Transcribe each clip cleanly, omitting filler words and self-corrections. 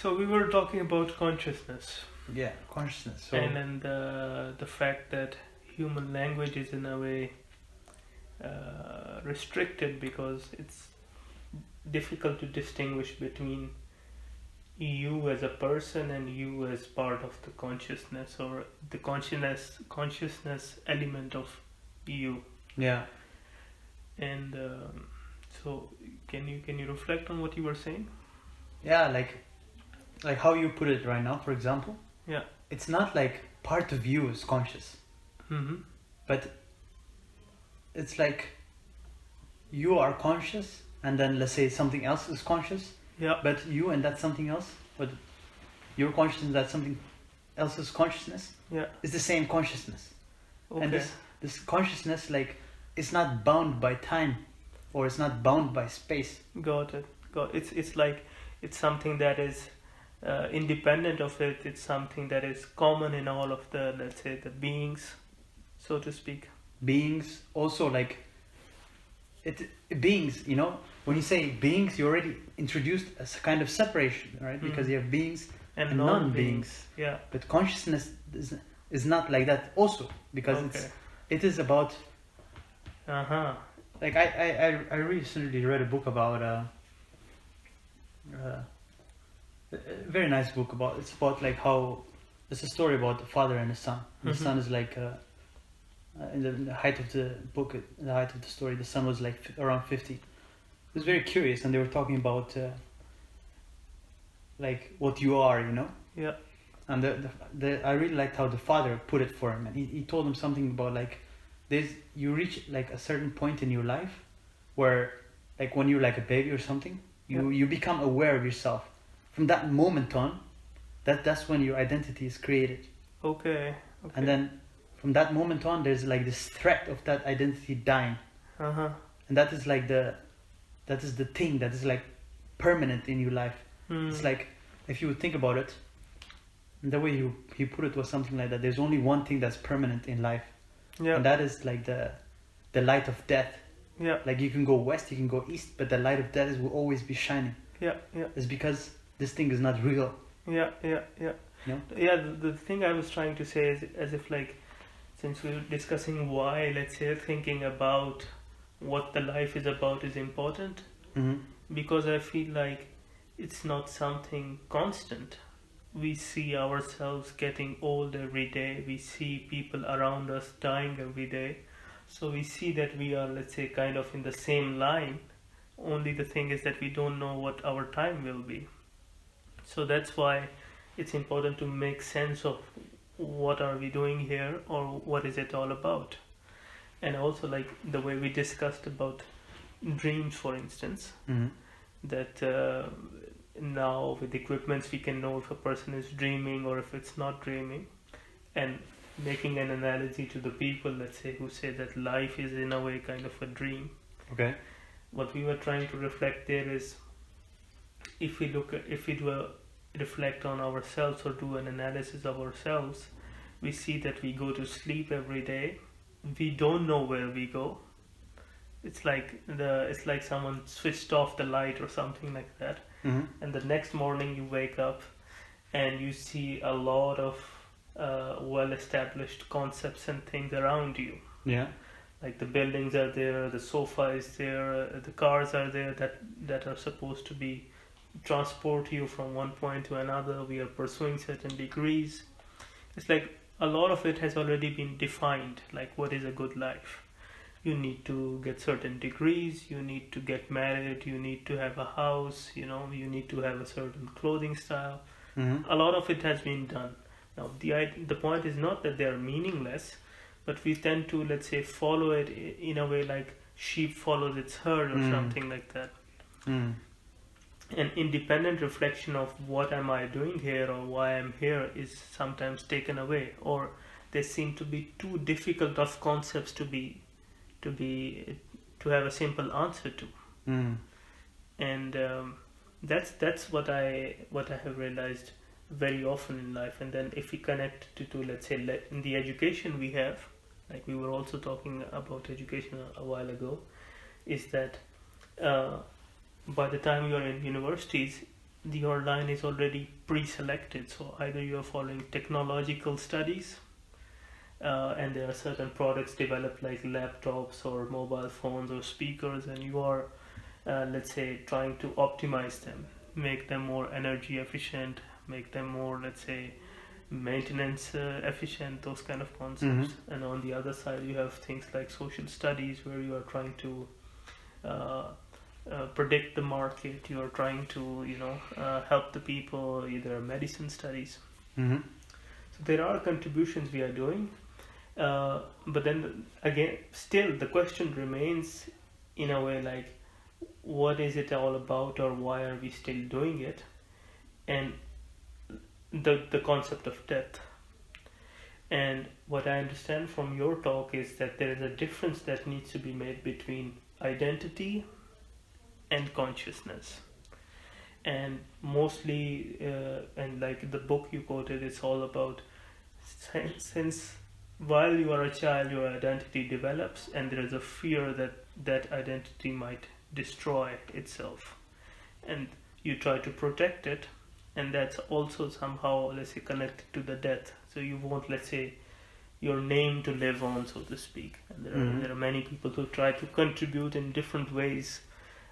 So we were talking about consciousness, Yeah, consciousness. So and then the fact that human language is in a way restricted because it's difficult to distinguish between you as a person and you as part of the consciousness or the consciousness element of you. yeah, And so can you reflect on what you were saying? yeah, like how you put it right now, for example, Yeah. it's not like part of you is conscious, Mm-hmm. but it's like you are conscious, and then let's say something else is conscious, Yeah. but you and that something else, but your consciousness that something else's consciousness Yeah. is the same consciousness, Okay. and this consciousness like it's not bound by time, or it's not bound by space. Got it. It's like it's something that is independent of it. It's something that is common in all of the, let's say, the beings, so to speak. Beings also like it beings, you know, when you say beings you already introduced a kind of separation, right? Because you have beings and non-beings. Yeah. But consciousness is not like that also, because Okay. it is about Uh-huh. like I recently read a book about a very nice book about, it's about like how it's a story about the father and the son. The Mhm. son is like in the height of the book, in the height of the story, the son was like around 50. It was very curious, and they were talking about like what you are, you know. Yeah. And I really liked how the father put it for him, and he told him something about like you reach like a certain point in your life where like when you're like a baby or something, you become aware of yourself. From that moment on, that's when your identity is created. Okay. And then from that moment on, there's like this threat of that identity dying, Uh-huh. and that is the thing that is like permanent in your life. It's like, if you would think about it, the way he put it was something like that. There's only one thing that's permanent in life, Yeah. and that is like the light of death. Yeah. Like you can go west, you can go east, but the light of death will always be shining. Yeah. Yeah. It's because this thing is not real. Yeah. Yeah. Yeah. You know? Yeah. The thing I was trying to say is as if like, since we're discussing why, let's say, thinking about what the life is about is important, Mm-hmm. because I feel like it's not something constant. We see ourselves getting old every day. We see people around us dying every day. So we see that we are, let's say, kind of in the same line. Only the thing is that we don't know what our time will be. So that's why it's important to make sense of what are we doing here, or what is it all about. And also like the way we discussed about dreams, for instance, Mm-hmm. that now with equipments we can know if a person is dreaming or if it's not dreaming. And making an analogy to the people, let's say, who say that life is in a way kind of a dream, Okay. what we were trying to reflect there is, if we do a reflect on ourselves or do an analysis of ourselves, we see that we go to sleep every day, we don't know where we go. It's like someone switched off the light or something like that, Mm-hmm. and the next morning you wake up and you see a lot of well-established concepts and things around you. Yeah. Like the buildings are there, the sofa is there, the cars are there that are supposed to be transport you from one point to another. We are pursuing certain degrees. It's like a lot of it has already been defined, like what is a good life. You need to get certain degrees, you need to get married, you need to have a house, you need to have a certain clothing style. Mm-hmm. A lot of it has been done. Now the point is not that they are meaningless, but we tend to, let's say, follow it in a way like sheep follows its herd or something like that. Mm. An independent reflection of what am I doing here or why I'm here is sometimes taken away, or they seem to be too difficult of concepts to have a simple answer to. Mm. And that's what I have realized very often in life. And then if we connect to let's say in the education we have, like we were also talking about education a while ago, is that by the time you're in universities, your line is already pre-selected. So either you are following technological studies, and there are certain products developed like laptops or mobile phones or speakers, and you are, let's say, trying to optimize them, make them more energy efficient, make them more, let's say, maintenance efficient, those kind of concepts. And on the other side, you have things like social studies, where you are trying to predict the market. You are trying to, help the people, either medicine studies. So there are contributions we are doing, but then again, still the question remains, in a way, like, what is it all about, or why are we still doing it? And the concept of death. And what I understand from your talk is that there is a difference that needs to be made between identity and consciousness. And mostly, and like the book you quoted, it's all about, since while you are a child, your identity develops, and there is a fear that that identity might destroy itself, and you try to protect it, and that's also somehow, let's say, connected to the death. So you want, let's say, your name to live on, so to speak. And there are many people who try to contribute in different ways.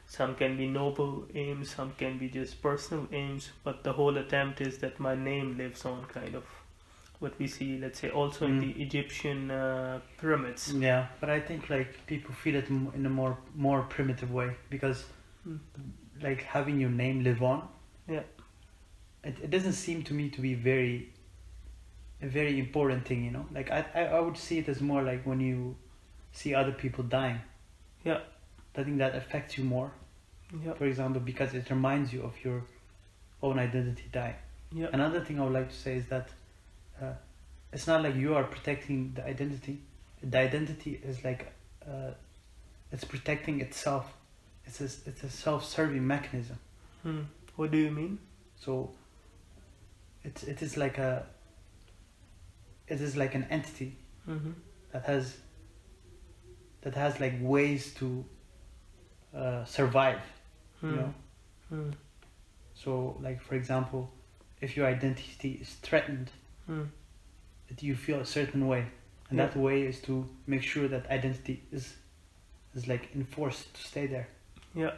Some can be noble aims, some can be just personal aims, but the whole attempt is that my name lives on, kind of what we see, let's say, also in the Egyptian pyramids. Yeah, but I think like people feel it in a more primitive way, because like having your name live on, it doesn't seem to me to be a very important thing, you know. Like I would see it as more like when you see other people dying. Yeah. I think that affects you more. Yeah. For example, because it reminds you of your own identity dying. Yeah. Another thing I would like to say is that it's not like you are protecting the identity. The identity is like it's protecting itself. It's a self-serving mechanism. What do you mean? So it is like an entity that has like ways to survive, you know. So like, for example, if your identity is threatened, that you feel a certain way, and that way is to make sure that identity is like enforced to stay there. Yeah.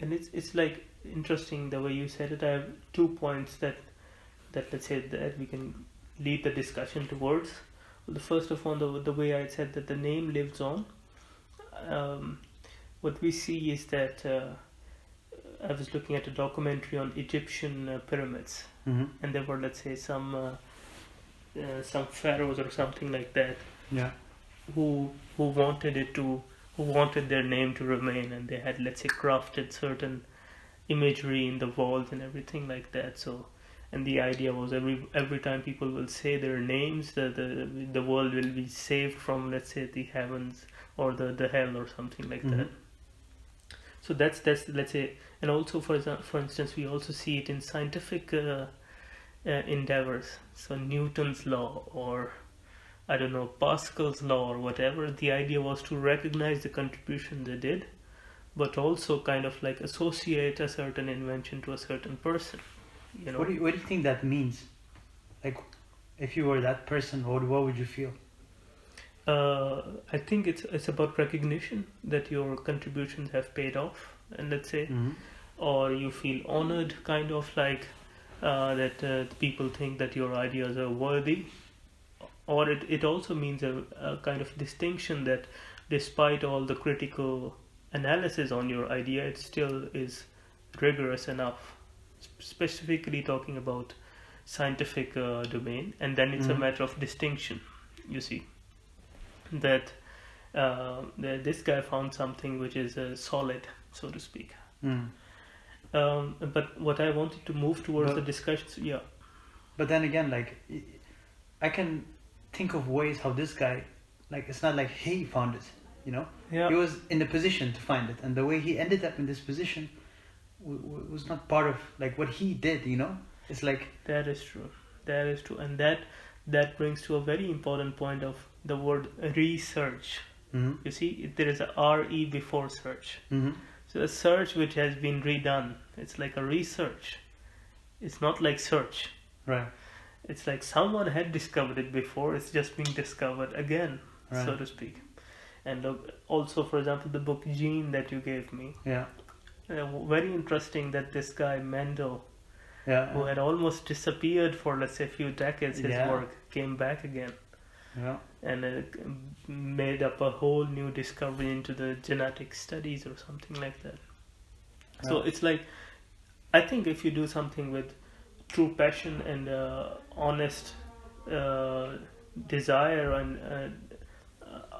And it's like interesting the way you said it. I have 2 points that let's say that we can lead the discussion towards. The first of all, the way I said that the name lives on. What we see is that I was looking at a documentary on Egyptian pyramids, and there were, let's say, some pharaohs or something like that, who wanted their name to remain, and they had, let's say, crafted certain imagery in the walls and everything like that. So, and the idea was every time people will say their names, the world will be saved from, let's say, the heavens or the hell or something like that. So that's let's say, and also for instance, we also see it in scientific endeavors. So Newton's law, or I don't know, Pascal's law or whatever. The idea was to recognize the contribution they did, but also kind of like associate a certain invention to a certain person. You know. What do you think that means? Like, if you were that person, what would you feel? I think it's about recognition that your contributions have paid off, and let's say, or you feel honored, kind of like that people think that your ideas are worthy, or it also means a kind of distinction that despite all the critical analysis on your idea, it still is rigorous enough, specifically talking about scientific domain. And then it's a matter of distinction, you see, that this guy found something which is solid, so to speak. But what I wanted to move towards the discussion, But then again, like, I can think of ways how this guy, like, it's not like he found it, you know? Yeah. He was in the position to find it, and the way he ended up in this position was not part of, like, what he did, you know? It's like... That is true, and that brings to a very important point of the word research. You see, there is a R-E before search. So a search which has been redone. It's like a research. It's not like search. Right. It's like someone had discovered it before. It's just being discovered again, Right. so to speak. And look, also, for example, the book Gene that you gave me. Yeah. Very interesting that this guy Mendel, Yeah. who had almost disappeared for, let's say, a few decades, his Yeah. work came back again Yeah. and made up a whole new discovery into the genetic studies or something like that. So Yeah. it's like, I think if you do something with true passion and honest desire and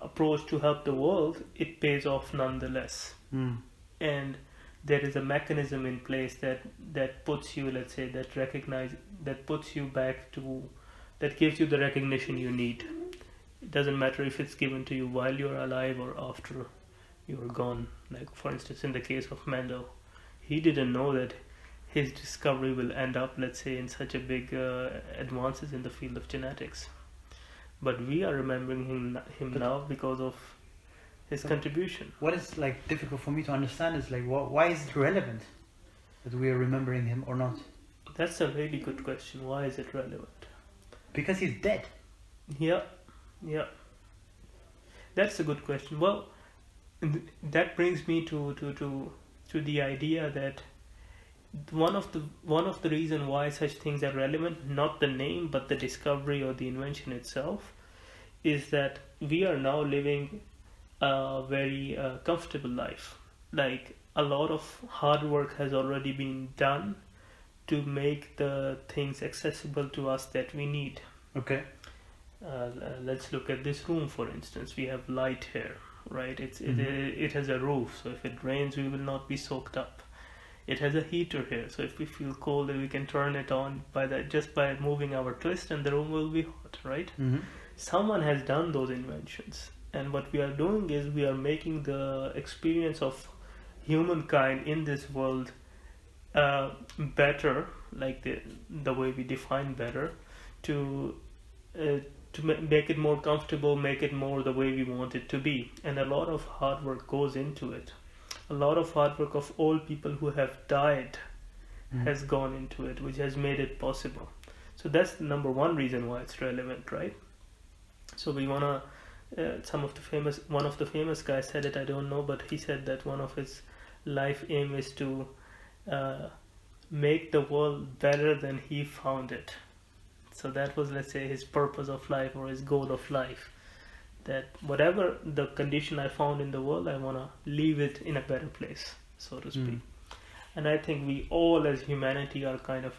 approach to help the world, it pays off nonetheless. Mm. And there is a mechanism in place that puts you, let's say, that puts you back to, that gives you the recognition you need. It doesn't matter if it's given to you while you're alive or after you're gone. Like, for instance, in the case of Mendel, he didn't know that his discovery will end up, let's say, in such a big advances in the field of genetics. But we are remembering him But- now because of his But- contribution. What is like difficult for me to understand is like why is it relevant that we are remembering him or not? That's a really good question. Why is it relevant? Because he's dead. Yeah. That's a good question. Well, that brings me to the idea that one of the reason why such things are relevant, not the name but the discovery or the invention itself, is that we are now living a very comfortable life. Like, a lot of hard work has already been done to make the things accessible to us that we need. Okay. Let's look at this room, for instance. We have light here, right? Mhm. It has a roof, so if it rains, we will not be soaked up. It has a heater here, so if we feel cold, we can turn it on just by moving our twist, and the room will be hot, right? Mm-hmm. Someone has done those inventions, and what we are doing is we are making the experience of humankind in this world better, like the way we define better, to make it more comfortable, make it more the way we want it to be. And a lot of hard work goes into it. A lot of hard work of all people who have died has gone into it, which has made it possible. So that's the number one reason why it's relevant, right? So we wanna one of the famous guys said it, I don't know, but he said that one of his life aim is to make the world better than he found it. So that was, let's say, his purpose of life or his goal of life. That whatever the condition I found in the world, I want to leave it in a better place, so to speak. And I think we all as humanity are kind of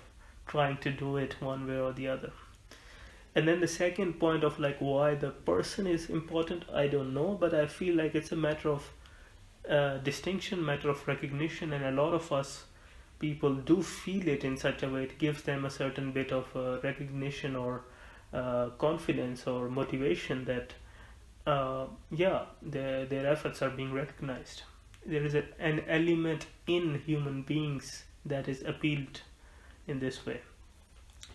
trying to do it one way or the other. And then the second point of like why the person is important, I don't know, but I feel like it's a matter of distinction, matter of recognition, and a lot of us people do feel it in such a way. It gives them a certain bit of recognition or confidence or motivation that their efforts are being recognized. There is an element in human beings that is appealed in this way.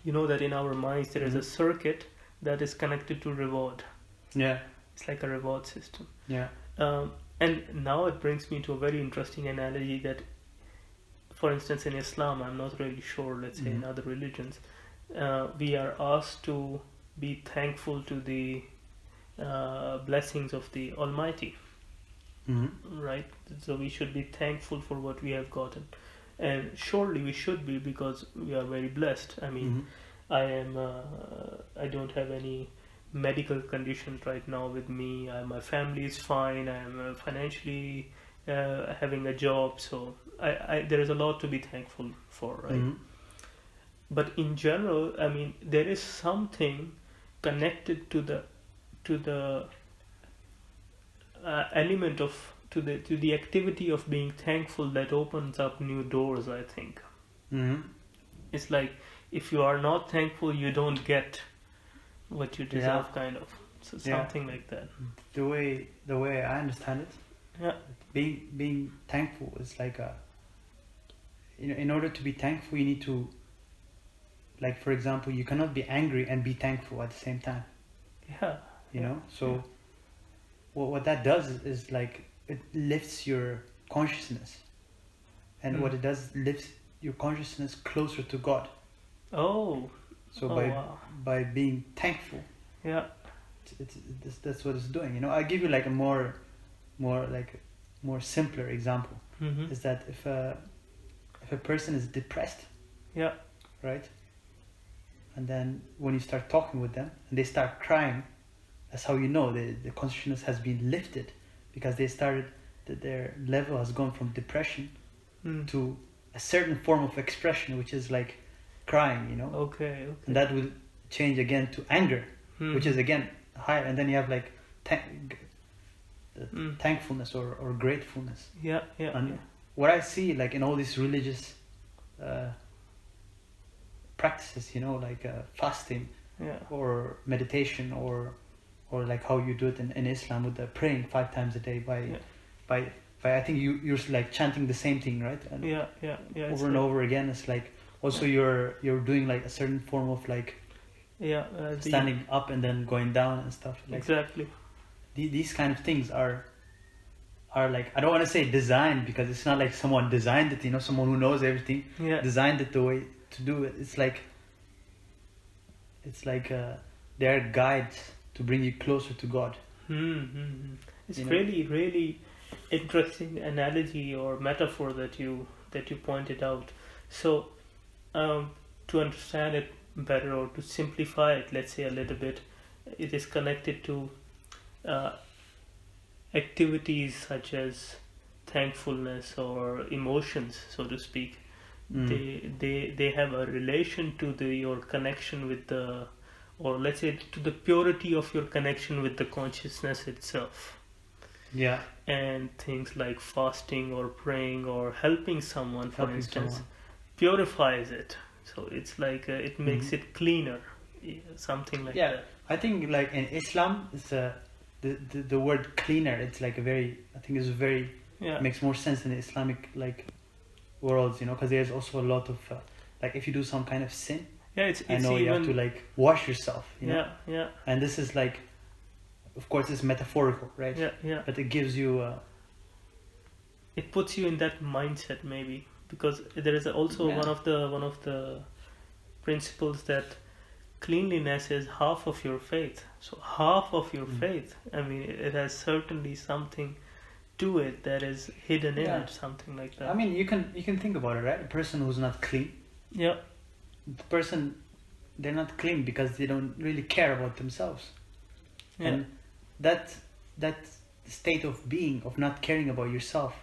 You know that in our minds there is a circuit that is connected to reward. Yeah. It's like a reward system. Yeah. And now it brings me to a very interesting analogy that, for instance, in Islam, I'm not really sure, let's say in other religions, we are asked to be thankful to the blessings of the Almighty, right? So we should be thankful for what we have gotten. And surely we should be, because we are very blessed. I mean, I don't have any medical conditions right now with me. My family is fine. I'm financially having a job, so there is a lot to be thankful for, right? But in general, I mean, there is something connected to the element of to the activity of being thankful that opens up new doors, I think. It's like if you are not thankful, you don't get what you deserve, kind of. So something like that. The way I understand it, Yeah. being thankful is like in order to be thankful, you need to, like, for example, you cannot be angry and be thankful at the same time. Yeah. You know, so what that does is like it lifts your consciousness. and what it does lifts your consciousness closer to God. Oh. So Oh, wow. by being thankful, Yeah. that's what it's doing. You know, I'll give you like a more simpler example. Mm-hmm. Is that if a person is depressed, Yeah. right, and then when you start talking with them and they start crying, that's how you know the consciousness has been lifted, because they started their level has gone from depression to a certain form of expression, which is like crying, you know. Okay. And that will change again to anger, which is again higher, and then you have like thankfulness or gratefulness. Yeah. Yeah. And Yeah. what I see like in all these religious practices, you know, like fasting Yeah. or meditation or like how you do it in Islam with the praying 5 times a day by I think you're like chanting the same thing, right? And Yeah. over and over again. It's like also you're doing like a certain form of like standing up and then going down and stuff. Like exactly. these kind of things are like, I don't want to say designed, because it's not like someone designed it, you know, someone who knows everything designed it the way to do it. It's like they're guides to bring you closer to God. It's really, really interesting analogy or metaphor that you pointed out. So, to understand it better or to simplify it, let's say a little bit, it is connected to activities such as thankfulness or emotions, so to speak. They have a relation to your connection with the, or let's say to the purity of your connection with the consciousness itself. Yeah. And things like fasting or praying or helping someone, for instance, purifies it. So it's like it makes it cleaner, something like that. I think like in Islam, it's the word cleaner. It's like makes more sense in the Islamic like worlds, you know, because there's also a lot of like if you do some kind of sin, it's you have to like wash yourself, you know. And this is like, of course, it's metaphorical, right? But it gives you it puts you in that mindset, maybe, because there is also one of the principles that cleanliness is half of your faith. So half of your faith, I mean, it has certainly something to it that is hidden in it, something like that. I mean, you can think about it, right? A person who's not clean, the person, they're not clean because they don't really care about themselves. And that state of being, of not caring about yourself,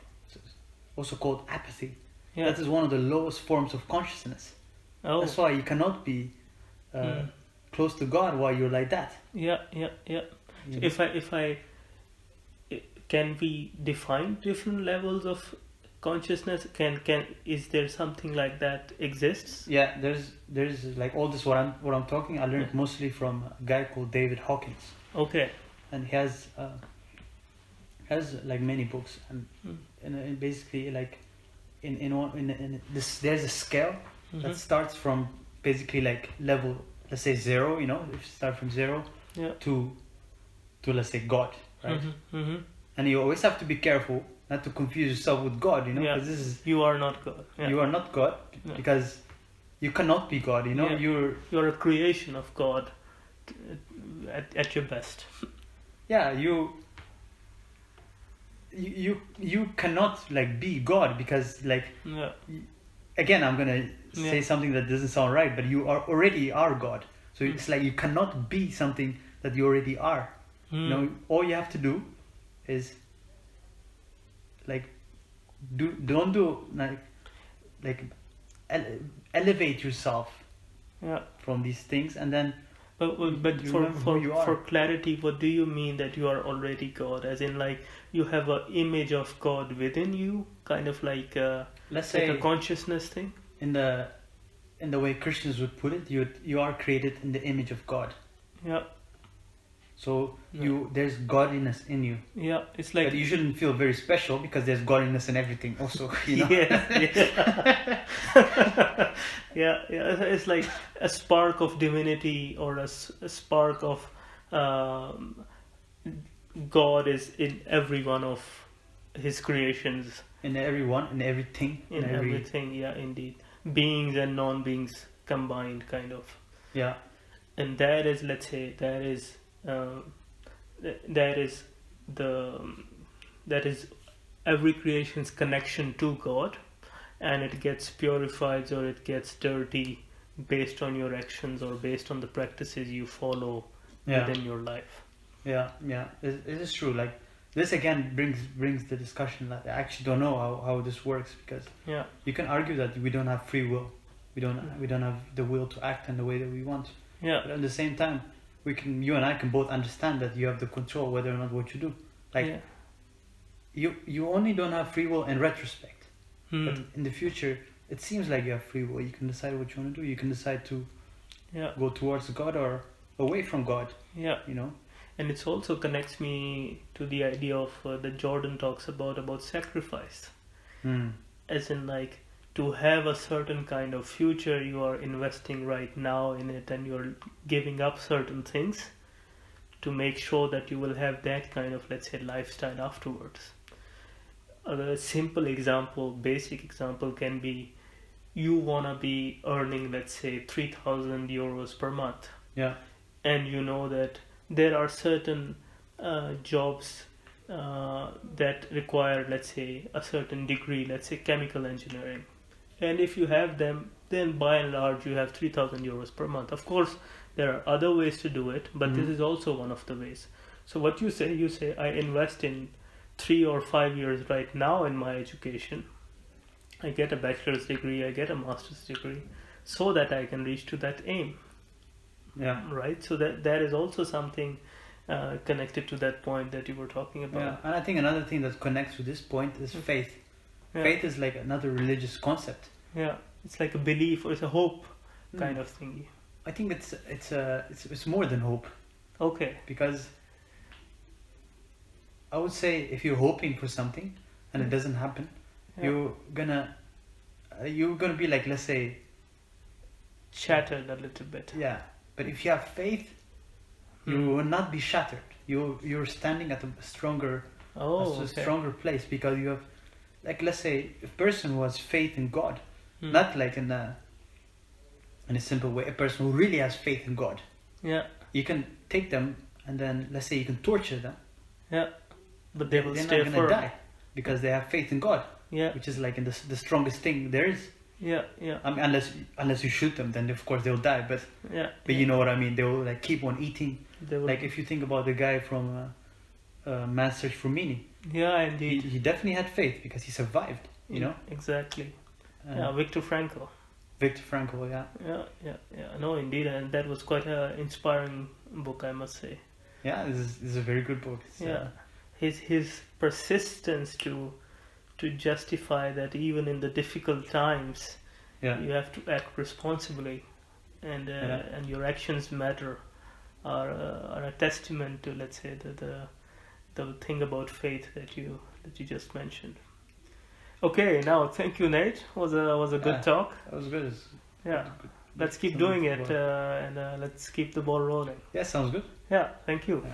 also called apathy, that is one of the lowest forms of consciousness. That's why you cannot be close to God while you're like that. So if I can we define different levels of consciousness? Is there something like that exists? There's like all this what I'm talking. I learned mostly from a guy called David Hawkins. Okay. And he has like many books, and basically like in this, there's a scale that starts from basically like level, let's say 0, you know, if you start from 0 to let's say God, right? And you always have to be careful not to confuse yourself with God, you know, because you are not God. You are not God because you cannot be God, you know. You're a creation of God at your best. You cannot like be God, because like again, I'm gonna say something that doesn't sound right, but you already are God. So it's like you cannot be something that you already are. You know, all you have to do is like don't do like elevate yourself from these things, and then but for clarity, what do you mean that you are already God? As in, like, you have an image of God within you, kind of like let's say a consciousness thing. In the way Christians would put it, you are created in the image of God. So there's godliness in you. It's like, but you shouldn't feel very special because there's godliness in everything also, you know. It's like a spark of divinity, or a spark of God is in every one of his creations. in everyone, in everything, in everything. Yeah, indeed, beings and non-beings combined, kind of. Yeah, And that is, let's say, that is the that is every creation's connection to God, and it gets purified or it gets dirty based on your actions or based on the practices you follow yeah, within your life. yeah, yeah. It is true. Like this again brings the discussion. Like, I actually don't know how this works, because Yeah, you can argue that we don't have free will. We don't have the will to act in the way that we want. yeah, But at the same time, you and I can both understand that you have the control whether or not what you do. Like yeah. you only don't have free will in retrospect. But Hmm. in the future, it seems like you have free will. You can decide what you want to do. You can decide to Yeah, go towards God or away from God. yeah. You know. And it also connects me to the idea of that Jordan talks about sacrifice, Hmm. as in, like, to have a certain kind of future, you are investing right now in it, and you're giving up certain things to make sure that you will have that kind of, let's say, lifestyle afterwards. A simple example, basic example can be, you wanna be earning, let's say, 3,000 euros per month, Yeah. and you know that there are certain jobs that require, let's say, a certain degree, let's say chemical engineering, and if you have them, then by and large you have 3,000 euros per month. Of course, there are other ways to do it, but this is also one of the ways. So what you say, I invest in 3 or 5 years right now in my education. I get a bachelor's degree, I get a master's degree, so that I can reach to that aim. Yeah. Right, so that is also something connected to that point that you were talking Yeah. about. And I think another thing that connects to this point is faith. Yeah. Faith is like another religious concept. Yeah, it's like a belief or it's a hope kind Mm. of thingy. I think it's more than hope, Okay. because I would say if you're hoping for something and it doesn't happen, Yeah. you're gonna be like, let's say, Shattered a little bit. yeah. But if you have faith, you Hmm. will not be shattered. You're standing at a stronger Oh, a okay. stronger place, because you have, like, let's say a person who has faith in God, Hmm. not like in a simple way, a person who really has faith in God. Yeah, You can take them and then, let's say, you can torture them. yeah, but they will They're stay not gonna firm. die because they have faith in God, Yeah, which is like in the strongest thing there is. yeah, yeah, I mean, unless you shoot them, then of course they'll die. But yeah. you know what I mean. They will like keep on eating. They will, Like if you think about the guy from Man's Search for Meaning, yeah, he indeed. definitely had faith because he survived. You know. Exactly. Uh, Yeah, Viktor Frankl. Victor Frankl, yeah. Yeah. No, indeed, and that was quite an inspiring book, I must say. Yeah, this is a very good book. It's, Yeah, his persistence to justify that even in the difficult times, yeah, you have to act responsibly, and Yeah. and your actions matter, are a testament to, let's say, the thing about faith that you just mentioned. Okay, now thank you, Nate. Was a good Yeah. talk. that was good. It's Yeah, good. let's keep Something doing to it, work. and let's keep the ball rolling. Yeah, sounds good. Yeah, thank you. Yeah.